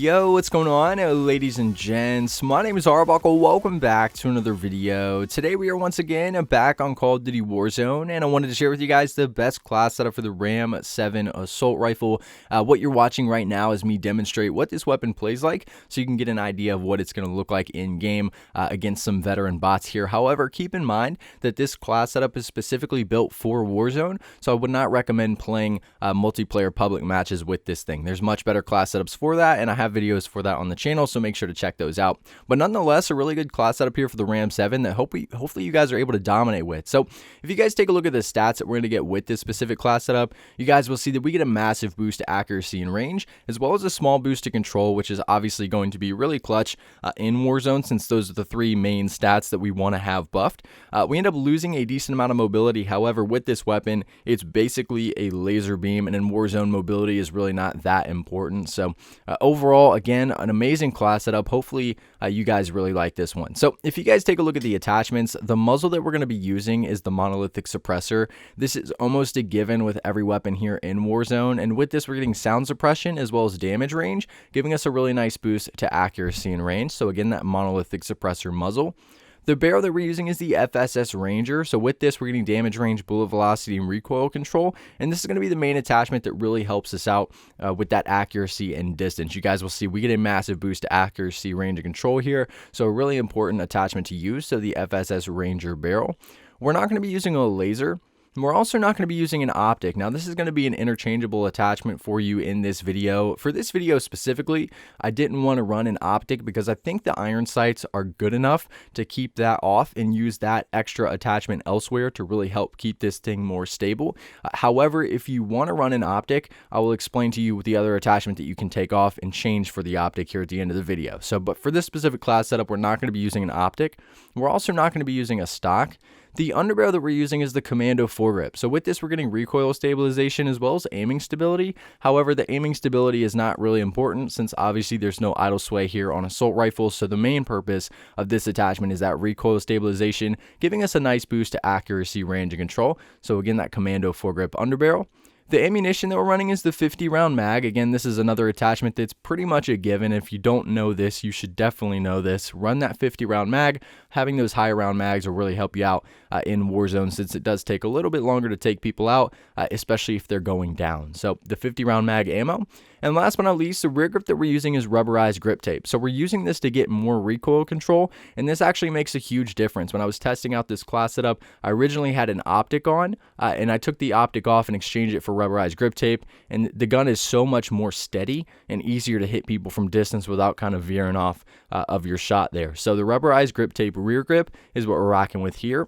Yo, what's going on, ladies and gents? My name is Arbuckle. Welcome back to another video. Today we are once again back on Call of Duty Warzone, and I wanted to share with you guys the best class setup for the RAM-7 assault rifle. What you're watching right now is me demonstrate what this weapon plays like, so you can get an idea of what it's going to look like in game against some veteran bots here. However, keep in mind that this class setup is specifically built for Warzone, so I would not recommend playing multiplayer public matches with this thing. There's much better class setups for that, and I have videos for that on the channel, so make sure to check those out. But nonetheless, a really good class setup here for the RAM-7 that hopefully you guys are able to dominate with. So if you guys take a look at the stats that we're going to get with this specific class setup, you guys will see that we get a massive boost to accuracy and range, as well as a small boost to control, which is obviously going to be really clutch in Warzone, since those are the three main stats that we want to have buffed. We end up losing a decent amount of mobility. However, with this weapon, it's basically a laser beam, and in Warzone, mobility is really not that important. So overall, again, an amazing class setup. Hopefully you guys really like this one. So if you guys take a look at the attachments, the muzzle that we're going to be using is the monolithic suppressor. This is almost a given with every weapon here in Warzone, and with this we're getting sound suppression as well as damage range, giving us a really nice boost to accuracy and range. So again, that monolithic suppressor muzzle. The barrel that we're using is the FSS Ranger, so with this we're getting damage range, bullet velocity, and recoil control, and this is going to be the main attachment that really helps us out with that accuracy and distance. You guys will see we get a massive boost to accuracy, range, and control here, so a really important attachment to use, so the FSS Ranger barrel. We're not going to be using a laser. We're also not going to be using an optic. Now, this is going to be an interchangeable attachment for you in this video. For this video specifically, I didn't want to run an optic because I think the iron sights are good enough to keep that off and use that extra attachment elsewhere to really help keep this thing more stable. However, if you want to run an optic, I will explain to you the other attachment that you can take off and change for the optic here at the end of the video. But for this specific class setup, we're not going to be using an optic. We're also not going to be using a stock. The underbarrel that we're using is the Commando foregrip. So with this, we're getting recoil stabilization as well as aiming stability. However, the aiming stability is not really important since obviously there's no idle sway here on assault rifles. So the main purpose of this attachment is that recoil stabilization, giving us a nice boost to accuracy, range, and control. So again, that Commando foregrip underbarrel. The ammunition that we're running is the 50 round mag. Again, this is another attachment that's pretty much a given. If you don't know this, you should definitely know this. Run that 50 round mag. Having those high round mags will really help you out in Warzone, since it does take a little bit longer to take people out, especially if they're going down. So the 50 round mag ammo. And last but not least, the rear grip that we're using is rubberized grip tape. So we're using this to get more recoil control, and this actually makes a huge difference. When I was testing out this class setup, I originally had an optic on, and I took the optic off and exchanged it for rubberized grip tape, and the gun is so much more steady and easier to hit people from distance without kind of veering off of your shot there. So the rubberized grip tape rear grip is what we're rocking with here.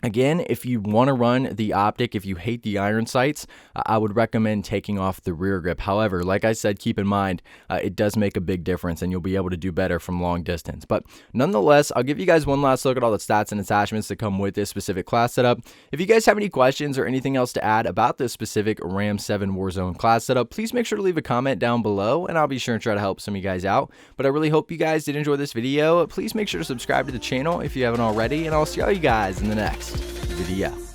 Again, if you want to run the optic, if you hate the iron sights, I would recommend taking off the rear grip. However, like I said, keep in mind, it does make a big difference and you'll be able to do better from long distance. But nonetheless, I'll give you guys one last look at all the stats and attachments that come with this specific class setup. If you guys have any questions or anything else to add about this specific RAM-7 Warzone class setup, please make sure to leave a comment down below and I'll be sure to try to help some of you guys out. But I really hope you guys did enjoy this video. Please make sure to subscribe to the channel if you haven't already, and I'll see all you guys in the next video.